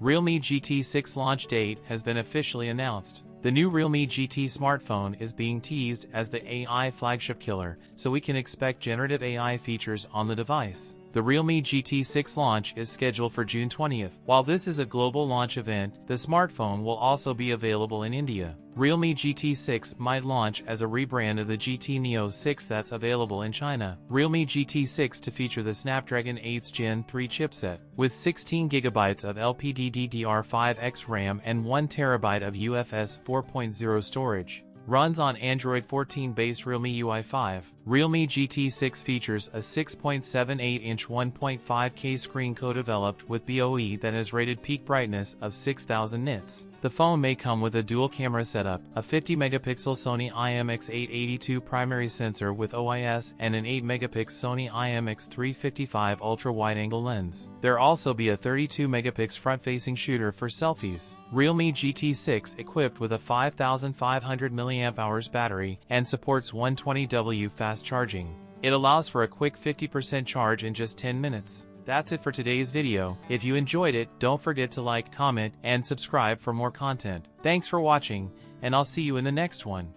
Realme GT6 launch date has been officially announced. The new Realme GT smartphone is being teased as the AI Flagship Killer, so we can expect generative AI features on the device. The Realme GT6 launch is scheduled for June 20th. While this is a global launch event, the smartphone will also be available in India. Realme GT6 might launch as a rebrand of the GT Neo 6 that's available in China. Realme GT6 to feature the Snapdragon 8's Gen 3 chipset, with 16GB of LPDDDR5X RAM and 1TB of UFS 4.0 storage. Runs on Android 14-based Realme UI 5. Realme GT6 features a 6.78-inch 1.5K screen co-developed with BOE that has rated peak brightness of 6000 nits. The phone may come with a dual camera setup, a 50-megapixel Sony IMX882 primary sensor with OIS and an 8-megapixel Sony IMX355 ultra-wide-angle lens. There'll also be a 32-megapixel front-facing shooter for selfies. Realme GT6 equipped with a 5500 mAh battery and supports 120W fast charging. It allows for a quick 50% charge in just 10 minutes. That's it for today's video. If you enjoyed it, don't forget to like, comment, and subscribe for more content. Thanks for watching, and I'll see you in the next one.